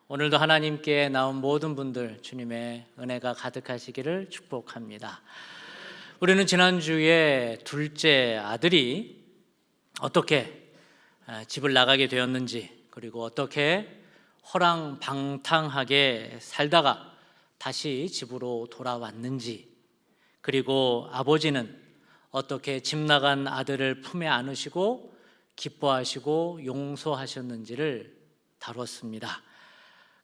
오늘도 하나님께 나온 모든 분들 주님의 은혜가 가득하시기를 축복합니다. 우리는 지난주에 둘째 아들이 어떻게 집을 나가게 되었는지, 그리고 어떻게 허랑방탕하게 살다가 다시 집으로 돌아왔는지, 그리고 아버지는 어떻게 집 나간 아들을 품에 안으시고 기뻐하시고 용서하셨는지를 다뤘습니다.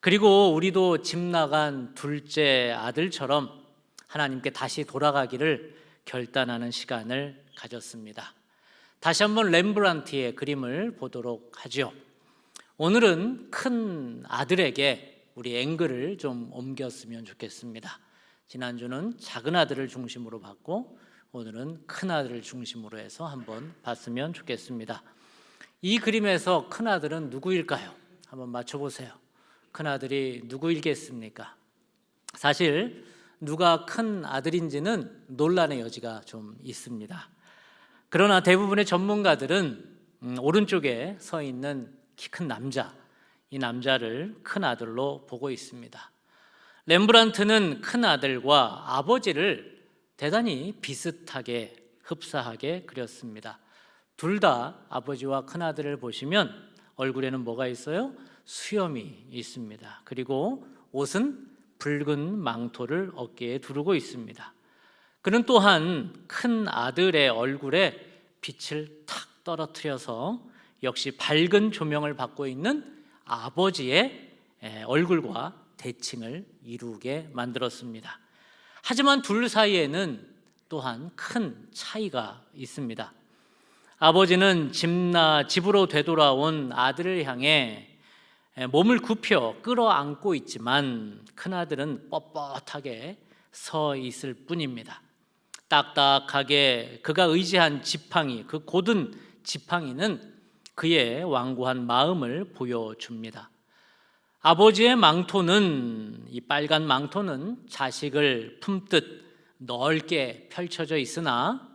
그리고 우리도 집 나간 둘째 아들처럼 하나님께 다시 돌아가기를 결단하는 시간을 가졌습니다. 다시 한번 렘브란트의 그림을 보도록 하죠. 오늘은 큰 아들에게 우리 앵글을 좀 옮겼으면 좋겠습니다. 지난주는 작은 아들을 중심으로 봤고 오늘은 큰 아들을 중심으로 해서 한번 봤으면 좋겠습니다. 이 그림에서 큰 아들은 누구일까요? 한번 맞춰보세요. 큰 아들이 누구이겠습니까? 사실 누가 큰 아들인지는 논란의 여지가 좀 있습니다. 그러나 대부분의 전문가들은 오른쪽에 서 있는 키 큰 남자, 이 남자를 큰 아들로 보고 있습니다. 렘브란트는 큰 아들과 아버지를 대단히 비슷하게 흡사하게 그렸습니다. 둘 다 아버지와 큰 아들을 보시면 얼굴에는 뭐가 있어요? 수염이 있습니다. 그리고 옷은 붉은 망토를 어깨에 두르고 있습니다. 그는 또한 큰 아들의 얼굴에 빛을 탁 떨어뜨려서 역시 밝은 조명을 받고 있는 아버지의 얼굴과 대칭을 이루게 만들었습니다. 하지만 둘 사이에는 또한 큰 차이가 있습니다. 아버지는 집으로 되돌아온 아들을 향해 몸을 굽혀 끌어안고 있지만 큰아들은 뻣뻣하게 서 있을 뿐입니다. 딱딱하게 그가 의지한 지팡이, 그 곧은 지팡이는 그의 완고한 마음을 보여줍니다. 아버지의 망토는, 이 빨간 망토는 자식을 품듯 넓게 펼쳐져 있으나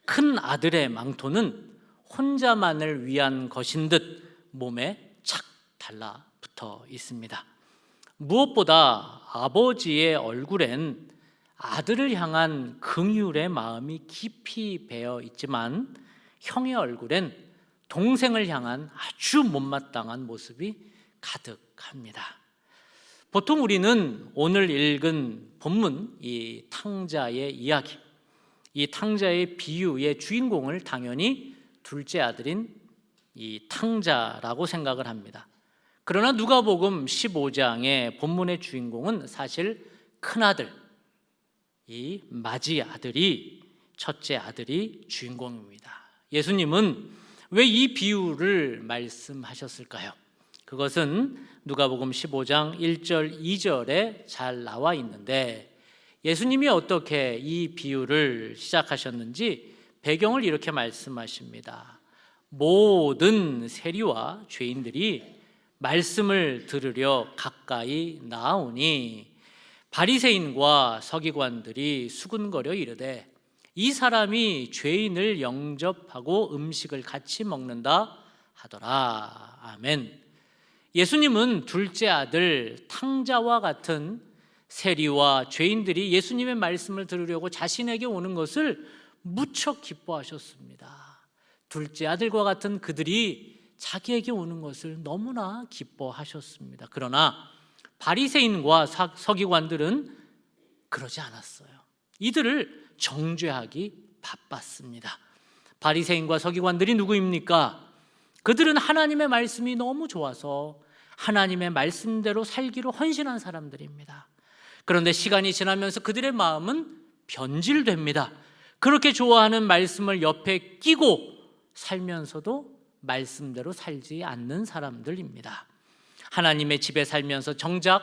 큰 아들의 망토는 혼자만을 위한 것인 듯 몸에 착 달라붙어 있습니다. 무엇보다 아버지의 얼굴엔 아들을 향한 긍휼의 마음이 깊이 배어 있지만 형의 얼굴엔 동생을 향한 아주 못마땅한 모습이 가득합니다. 보통 우리는 오늘 읽은 본문, 이 탕자의 이야기, 이 탕자의 비유의 주인공을 당연히 둘째 아들인 이 탕자라고 생각을 합니다. 그러나 누가복음 15장의 본문의 주인공은 사실 큰아들, 이 맏이 아들이, 첫째 아들이 주인공입니다. 예수님은 왜 이 비유를 말씀하셨을까요? 그것은 누가복음 15장 1절 2절에 잘 나와 있는데, 예수님이 어떻게 이 비유를 시작하셨는지 배경을 이렇게 말씀하십니다. 모든 세리와 죄인들이 말씀을 들으려 가까이 나아오니 바리새인과 서기관들이 수군거려 이르되 이 사람이 죄인을 영접하고 음식을 같이 먹는다 하더라. 아멘. 예수님은 둘째 아들 탕자와 같은 세리와 죄인들이 예수님의 말씀을 들으려고 자신에게 오는 것을 무척 기뻐하셨습니다. 둘째 아들과 같은 그들이 자기에게 오는 것을 너무나 기뻐하셨습니다. 그러나 바리새인과 서기관들은 그러지 않았어요. 이들을 정죄하기 바빴습니다. 바리새인과 서기관들이 누구입니까? 그들은 하나님의 말씀이 너무 좋아서 하나님의 말씀대로 살기로 헌신한 사람들입니다. 그런데 시간이 지나면서 그들의 마음은 변질됩니다. 그렇게 좋아하는 말씀을 옆에 끼고 살면서도 말씀대로 살지 않는 사람들입니다. 하나님의 집에 살면서 정작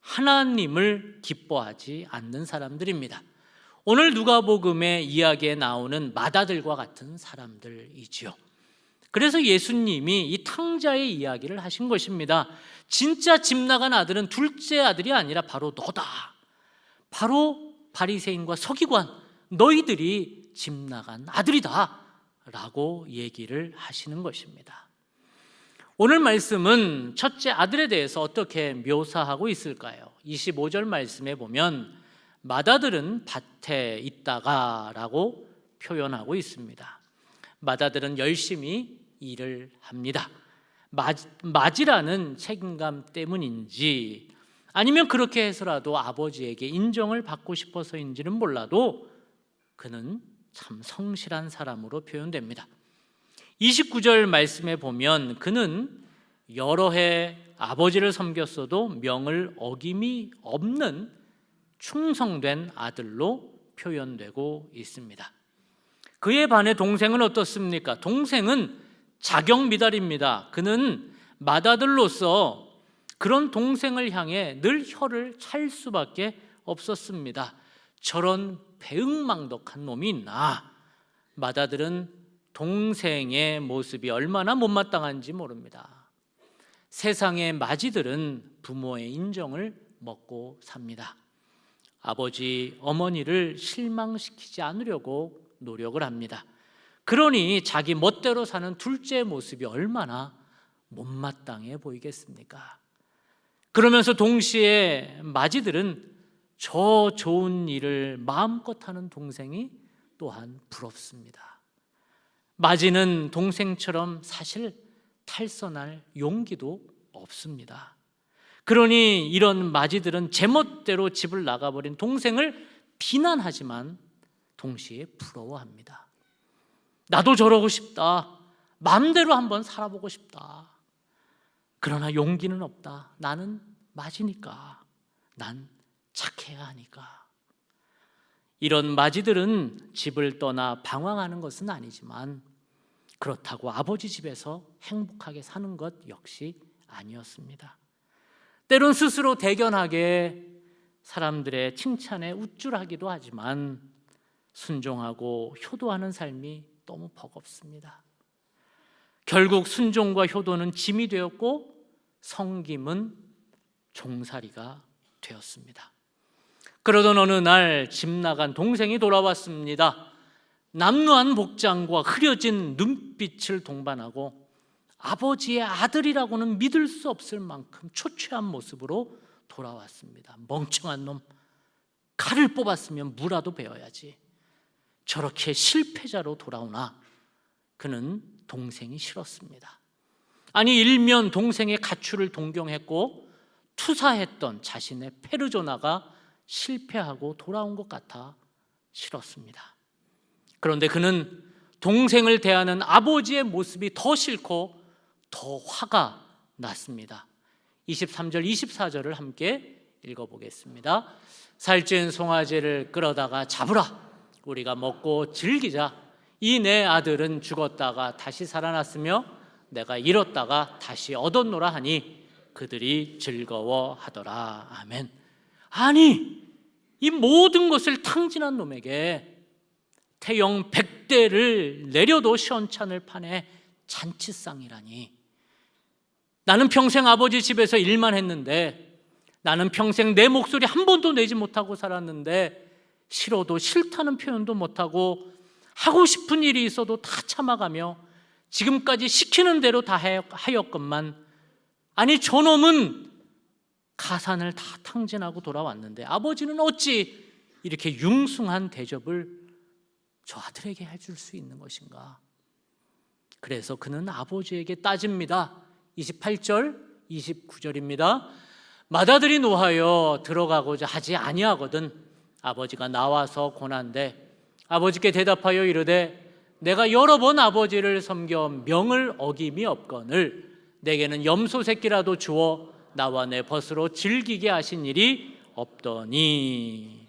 하나님을 기뻐하지 않는 사람들입니다. 오늘 누가복음의 이야기에 나오는 맏아들과 같은 사람들이지요. 그래서 예수님이 이 탕자의 이야기를 하신 것입니다. 진짜 집 나간 아들은 둘째 아들이 아니라 바로 너다. 바로 바리새인과 서기관, 너희들이 집 나간 아들이다 라고 얘기를 하시는 것입니다. 오늘 말씀은 첫째 아들에 대해서 어떻게 묘사하고 있을까요? 25절 말씀에 보면 맏아들은 밭에 있다가 라고 표현하고 있습니다. 맏아들은 열심히 일을 합니다. 맞이라는 책임감 때문인지 아니면 그렇게 해서라도 아버지에게 인정을 받고 싶어서인지는 몰라도 그는 참 성실한 사람으로 표현됩니다. 29절 말씀에 보면 그는 여러 해 아버지를 섬겼어도 명을 어김이 없는 충성된 아들로 표현되고 있습니다. 그에 반해 동생은 어떻습니까? 동생은 자격미달입니다. 그는 맏아들로서 그런 동생을 향해 늘 혀를 찰 수밖에 없었습니다. 저런 배은망덕한 놈이 있나? 맏아들은 동생의 모습이 얼마나 못마땅한지 모릅니다. 세상의 맏이들은 부모의 인정을 먹고 삽니다. 아버지, 어머니를 실망시키지 않으려고 노력을 합니다. 그러니 자기 멋대로 사는 둘째의 모습이 얼마나 못마땅해 보이겠습니까? 그러면서 동시에 맏이들은 저 좋은 일을 마음껏 하는 동생이 또한 부럽습니다. 맏이는 동생처럼 사실 탈선할 용기도 없습니다. 그러니 이런 맏이들은 제멋대로 집을 나가버린 동생을 비난하지만 동시에 부러워합니다. 나도 저러고 싶다. 마음대로 한번 살아보고 싶다. 그러나 용기는 없다. 나는 맏이니까. 난 착해야 하니까. 이런 맏이들은 집을 떠나 방황하는 것은 아니지만 그렇다고 아버지 집에서 행복하게 사는 것 역시 아니었습니다. 때론 스스로 대견하게 사람들의 칭찬에 우쭐하기도 하지만 순종하고 효도하는 삶이 너무 버겁습니다. 결국 순종과 효도는 짐이 되었고 섬김은 종살이가 되었습니다. 그러던 어느 날 집 나간 동생이 돌아왔습니다. 남루한 복장과 흐려진 눈빛을 동반하고 아버지의 아들이라고는 믿을 수 없을 만큼 초췌한 모습으로 돌아왔습니다. 멍청한 놈, 칼을 뽑았으면 무라도 베어야지. 저렇게 실패자로 돌아오나? 그는 동생이 싫었습니다. 아니, 일면 동생의 가출을 동경했고 투사했던 자신의 페르조나가 실패하고 돌아온 것 같아 싫었습니다. 그런데 그는 동생을 대하는 아버지의 모습이 더 싫고 더 화가 났습니다. 23절, 24절을 함께 읽어보겠습니다. 살찐 송아지를 끌어다가 잡으라. 우리가 먹고 즐기자. 이 내 아들은 죽었다가 다시 살아났으며 내가 잃었다가 다시 얻었노라 하니 그들이 즐거워하더라. 아멘. 아니, 이 모든 것을 탕진한 놈에게 태영 100대를 내려도 시원찮을 판에 잔치상이라니. 나는 평생 아버지 집에서 일만 했는데, 나는 평생 내 목소리 한 번도 내지 못하고 살았는데, 싫어도 싫다는 표현도 못하고 하고 싶은 일이 있어도 다 참아가며 지금까지 시키는 대로 다 하였건만, 아니 저놈은 가산을 다 탕진하고 돌아왔는데 아버지는 어찌 이렇게 융숭한 대접을 저 아들에게 해줄 수 있는 것인가? 그래서 그는 아버지에게 따집니다. 28절, 29절입니다. 맏아들이 노하여 들어가고자 하지 아니하거든 아버지가 나와서 고난데 아버지께 대답하여 이르되 내가 여러 번 아버지를 섬겨 명을 어김이 없거늘 내게는 염소 새끼라도 주어 나와 내 벗으로 즐기게 하신 일이 없더니.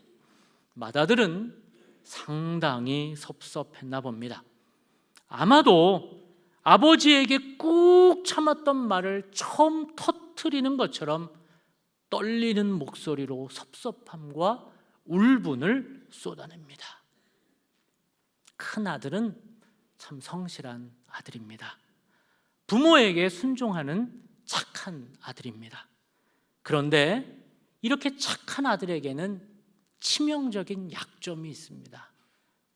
맏아들은 상당히 섭섭했나 봅니다. 아마도 아버지에게 꾹 참았던 말을 처음 터뜨리는 것처럼 떨리는 목소리로 섭섭함과 울분을 쏟아냅니다. 큰 아들은 참 성실한 아들입니다. 부모에게 순종하는 착한 아들입니다. 그런데 이렇게 착한 아들에게는 치명적인 약점이 있습니다.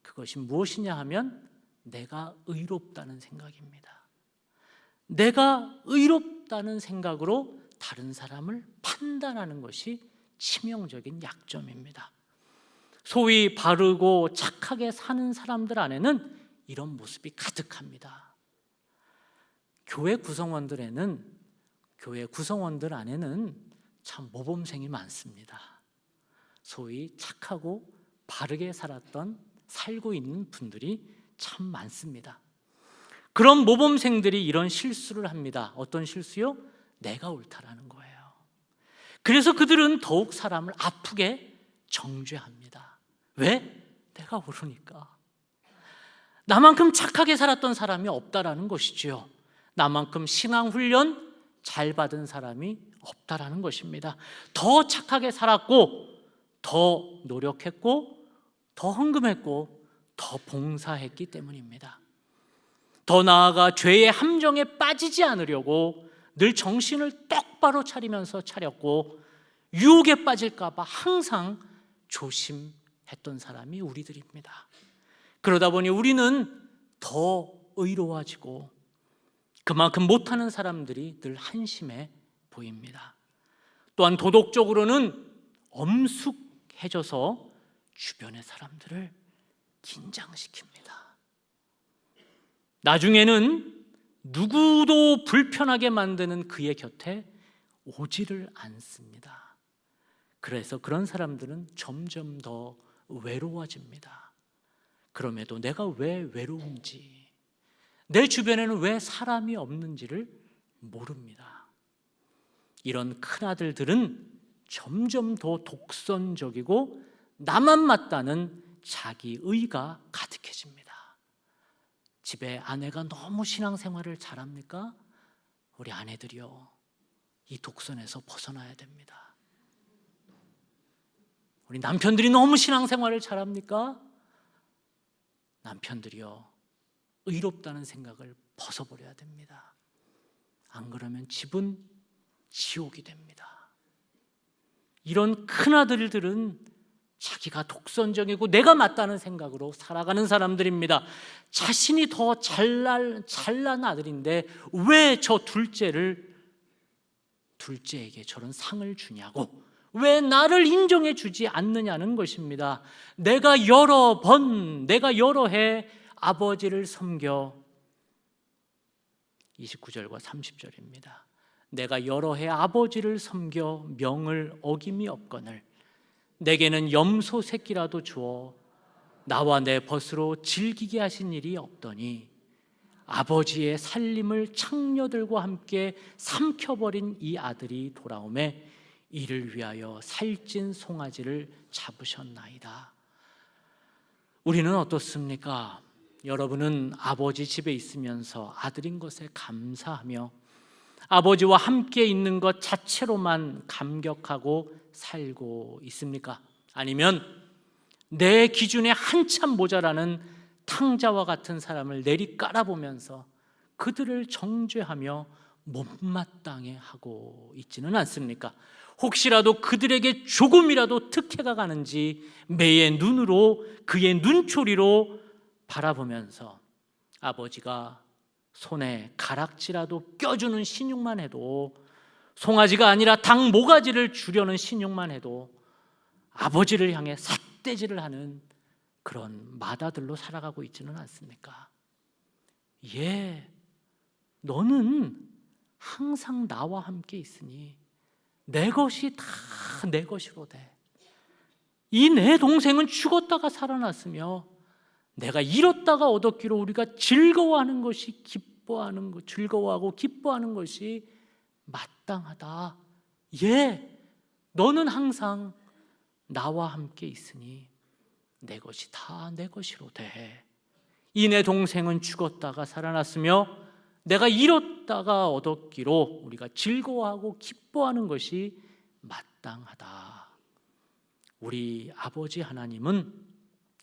그것이 무엇이냐 하면 내가 의롭다는 생각입니다. 내가 의롭다는 생각으로 다른 사람을 판단하는 것이 치명적인 약점입니다. 소위 바르고 착하게 사는 사람들 안에는 이런 모습이 가득합니다. 교회 구성원들 안에는 참 모범생이 많습니다. 소위 착하고 바르게 살고 있는 분들이 참 많습니다. 그런 모범생들이 이런 실수를 합니다. 어떤 실수요? 내가 옳다라는 거예요. 그래서 그들은 더욱 사람을 아프게 정죄합니다. 왜? 내가 옳으니까. 나만큼 착하게 살았던 사람이 없다라는 것이지요. 나만큼 신앙훈련 잘 받은 사람이 없다라는 것입니다. 더 착하게 살았고, 더 노력했고, 더 헌금했고, 더 봉사했기 때문입니다. 더 나아가 죄의 함정에 빠지지 않으려고 늘 정신을 똑바로 차렸고, 유혹에 빠질까 봐 항상 조심했던 사람이 우리들입니다. 그러다 보니 우리는 더 의로워지고, 그만큼 못하는 사람들이 늘 한심해 보입니다. 또한 도덕적으로는 엄숙해져서 주변의 사람들을 긴장시킵니다. 나중에는 누구도 불편하게 만드는 그의 곁에 오지를 않습니다. 그래서 그런 사람들은 점점 더 외로워집니다. 그럼에도 내가 왜 외로운지, 내 주변에는 왜 사람이 없는지를 모릅니다. 이런 큰아들들은 점점 더 독선적이고 나만 맞다는 자기의가 가득해집니다. 집에 아내가 너무 신앙생활을 잘합니까? 우리 아내들이요, 이 독선에서 벗어나야 됩니다. 우리 남편들이 너무 신앙생활을 잘합니까? 남편들이요, 의롭다는 생각을 벗어버려야 됩니다. 안 그러면 집은 지옥이 됩니다. 이런 큰아들들은 자기가 독선적이고 내가 맞다는 생각으로 살아가는 사람들입니다. 자신이 더 잘난 아들인데 왜 저 둘째에게 저런 상을 주냐고, 왜 나를 인정해 주지 않느냐는 것입니다. 내가 여러 해 아버지를 섬겨, 29절과 30절입니다. 내가 여러 해 아버지를 섬겨 명을 어김이 없거늘 내게는 염소 새끼라도 주어 나와 내 벗으로 즐기게 하신 일이 없더니 아버지의 살림을 창녀들과 함께 삼켜버린 이 아들이 돌아오매 이를 위하여 살찐 송아지를 잡으셨나이다. 우리는 어떻습니까? 여러분은 아버지 집에 있으면서 아들인 것에 감사하며 아버지와 함께 있는 것 자체로만 감격하고 살고 있습니까? 아니면 내 기준에 한참 모자라는 탕자와 같은 사람을 내리 깔아보면서 그들을 정죄하며 못마땅해 하고 있지는 않습니까? 혹시라도 그들에게 조금이라도 특혜가 가는지 매의 눈으로, 그의 눈초리로 바라보면서 아버지가 손에 가락지라도 껴주는 신용만 해도, 송아지가 아니라 닭 모가지를 주려는 신용만 해도 아버지를 향해 삿대질을 하는 그런 맏아들로 살아가고 있지는 않습니까? 예, 너는 항상 나와 함께 있으니 내 것이 다 내 것으로 돼. 이 내 동생은 죽었다가 살아났으며 내가 잃었다가 얻었기로 우리가 즐거워하는 것이 즐거워하고 기뻐하는 것이 마땅하다. 예, 너는 항상 나와 함께 있으니 내 것이 다 내 것으로 돼. 이 내 동생은 죽었다가 살아났으며 내가 잃었다가 얻었기로 우리가 즐거워하고 기뻐하는 것이 마땅하다. 우리 아버지 하나님은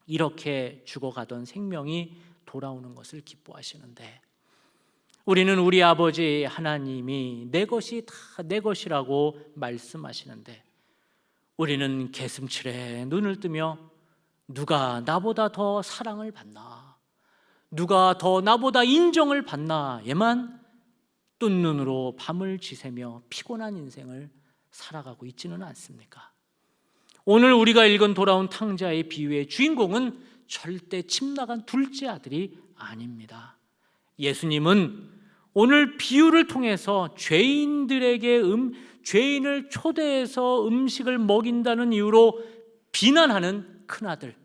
이렇게 죽어가던 생명이 돌아오는 것을 기뻐하시는데, 우리는 우리 아버지 하나님이 내 것이 다 내 것이라고 말씀하시는데 우리는 개슴츠레 눈을 뜨며 누가 나보다 더 사랑을 받나, 누가 더 나보다 인정을 받나 에만 뜬 눈으로 밤을 지새며 피곤한 인생을 살아가고 있지는 않습니까? 오늘 우리가 읽은 돌아온 탕자의 비유의 주인공은 절대 집 나간 둘째 아들이 아닙니다. 예수님은 오늘 비유를 통해서 죄인을 초대해서 음식을 먹인다는 이유로 비난하는 큰아들,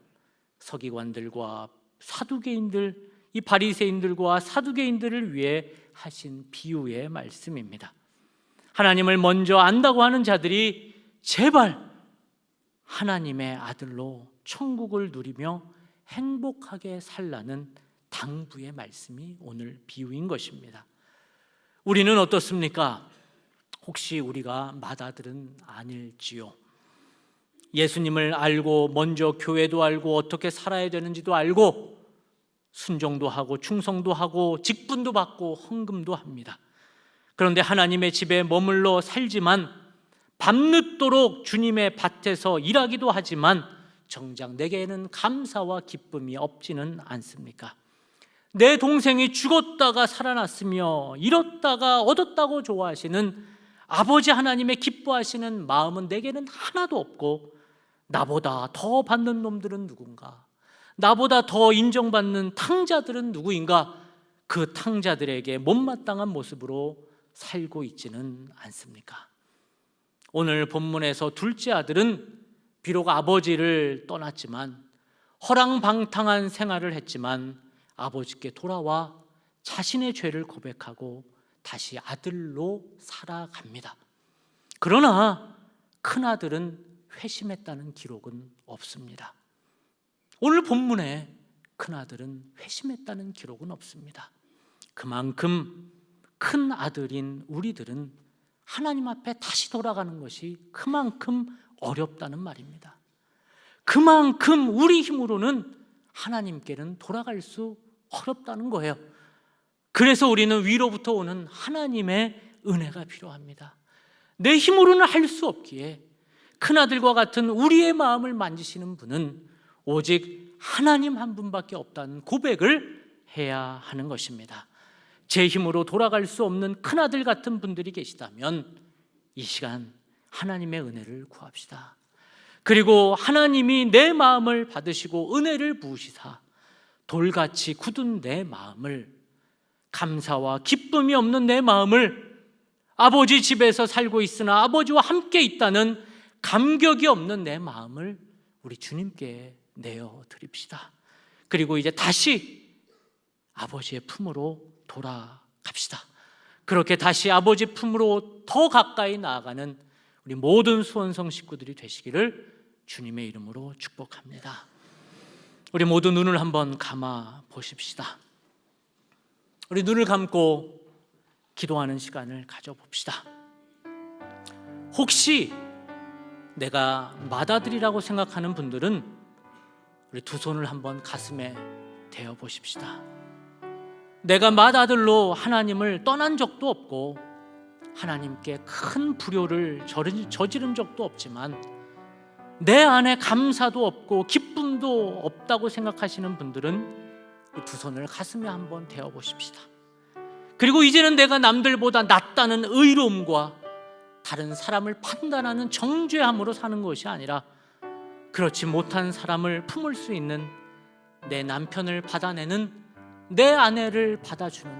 서기관들과 사두개인들, 이 바리새인들과 사두개인들을 위해 하신 비유의 말씀입니다. 하나님을 먼저 안다고 하는 자들이 제발 하나님의 아들로 천국을 누리며 행복하게 살라는 당부의 말씀이 오늘 비유인 것입니다. 우리는 어떻습니까? 혹시 우리가 맏아들은 아닐지요? 예수님을 알고 먼저 교회도 알고 어떻게 살아야 되는지도 알고 순종도 하고 충성도 하고 직분도 받고 헌금도 합니다. 그런데 하나님의 집에 머물러 살지만 밤늦도록 주님의 밭에서 일하기도 하지만 정작 내게는 감사와 기쁨이 없지는 않습니까? 내 동생이 죽었다가 살아났으며 잃었다가 얻었다고 좋아하시는 아버지 하나님의 기뻐하시는 마음은 내게는 하나도 없고, 나보다 더 받는 놈들은 누군가? 나보다 더 인정받는 탕자들은 누구인가? 그 탕자들에게 못마땅한 모습으로 살고 있지는 않습니까? 오늘 본문에서 둘째 아들은 비록 아버지를 떠났지만 허랑방탕한 생활을 했지만 아버지께 돌아와 자신의 죄를 고백하고 다시 아들로 살아갑니다. 그러나 큰아들은 회심했다는 기록은 없습니다. 오늘 본문에 큰아들은 회심했다는 기록은 없습니다. 그만큼 큰 아들인 우리들은 하나님 앞에 다시 돌아가는 것이 그만큼 어렵다는 말입니다. 그만큼 우리 힘으로는 하나님께는 돌아갈 수 어렵다는 거예요. 그래서 우리는 위로부터 오는 하나님의 은혜가 필요합니다. 내 힘으로는 할 수 없기에 큰아들과 같은 우리의 마음을 만지시는 분은 오직 하나님 한 분밖에 없다는 고백을 해야 하는 것입니다. 제 힘으로 돌아갈 수 없는 큰아들 같은 분들이 계시다면 이 시간 하나님의 은혜를 구합시다. 그리고 하나님이 내 마음을 받으시고 은혜를 부으시사 돌같이 굳은 내 마음을, 감사와 기쁨이 없는 내 마음을, 아버지 집에서 살고 있으나 아버지와 함께 있다는 감격이 없는 내 마음을 우리 주님께 내어 드립시다. 그리고 이제 다시 아버지의 품으로 돌아갑시다. 그렇게 다시 아버지 품으로 더 가까이 나아가는 우리 모든 수원성 식구들이 되시기를 주님의 이름으로 축복합니다. 우리 모두 눈을 한번 감아 보십시다. 우리 눈을 감고 기도하는 시간을 가져봅시다. 혹시 내가 맏아들이라고 생각하는 분들은 우리 두 손을 한번 가슴에 대어 보십시다. 내가 맏아들로 하나님을 떠난 적도 없고 하나님께 큰 불효를 저지른 적도 없지만 내 안에 감사도 없고 기쁨도 없다고 생각하시는 분들은 두 손을 가슴에 한번 대어 보십시다. 그리고 이제는 내가 남들보다 낫다는 의로움과 다른 사람을 판단하는 정죄함으로 사는 것이 아니라 그렇지 못한 사람을 품을 수 있는 내 남편을 받아내는, 내 아내를 받아주는,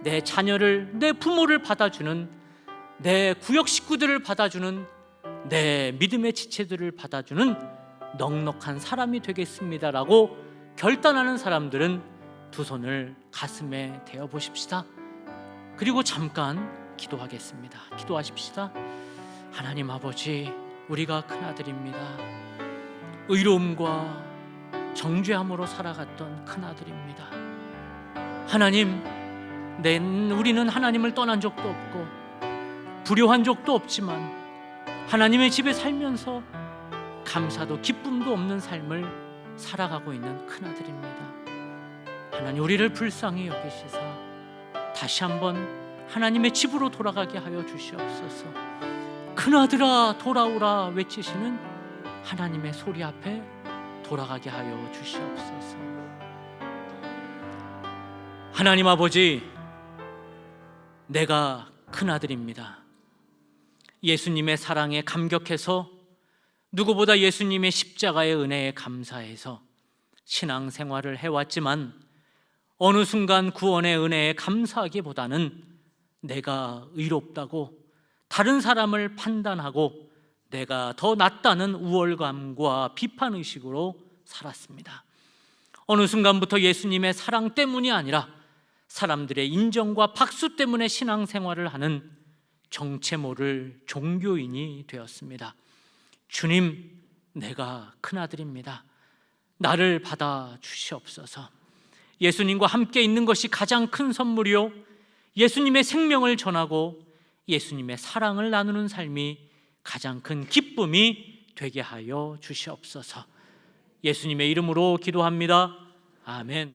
내 자녀를, 내 부모를 받아주는, 내 구역 식구들을 받아주는, 내 믿음의 지체들을 받아주는 넉넉한 사람이 되겠습니다라고 결단하는 사람들은 두 손을 가슴에 대어 보십시다. 그리고 잠깐 기도하겠습니다. 기도하십시다. 하나님 아버지, 우리가 큰아들입니다. 의로움과 정죄함으로 살아갔던 큰아들입니다. 하나님, 우리는 하나님을 떠난 적도 없고 불효한 적도 없지만 하나님의 집에 살면서 감사도 기쁨도 없는 삶을 살아가고 있는 큰아들입니다. 하나님, 우리를 불쌍히 여기시사 다시 한번 하나님의 집으로 돌아가게 하여 주시옵소서. 큰아들아 돌아오라 외치시는 하나님의 소리 앞에 돌아가게 하여 주시옵소서. 하나님 아버지, 내가 큰아들입니다. 예수님의 사랑에 감격해서, 누구보다 예수님의 십자가의 은혜에 감사해서 신앙생활을 해왔지만, 어느 순간 구원의 은혜에 감사하기보다는 내가 의롭다고 다른 사람을 판단하고 내가 더 낫다는 우월감과 비판의식으로 살았습니다. 어느 순간부터 예수님의 사랑 때문이 아니라 사람들의 인정과 박수 때문에 신앙생활을 하는 정체 모를 종교인이 되었습니다. 주님, 내가 큰아들입니다. 나를 받아주시옵소서. 예수님과 함께 있는 것이 가장 큰 선물이요, 예수님의 생명을 전하고 예수님의 사랑을 나누는 삶이 가장 큰 기쁨이 되게 하여 주시옵소서. 예수님의 이름으로 기도합니다. 아멘.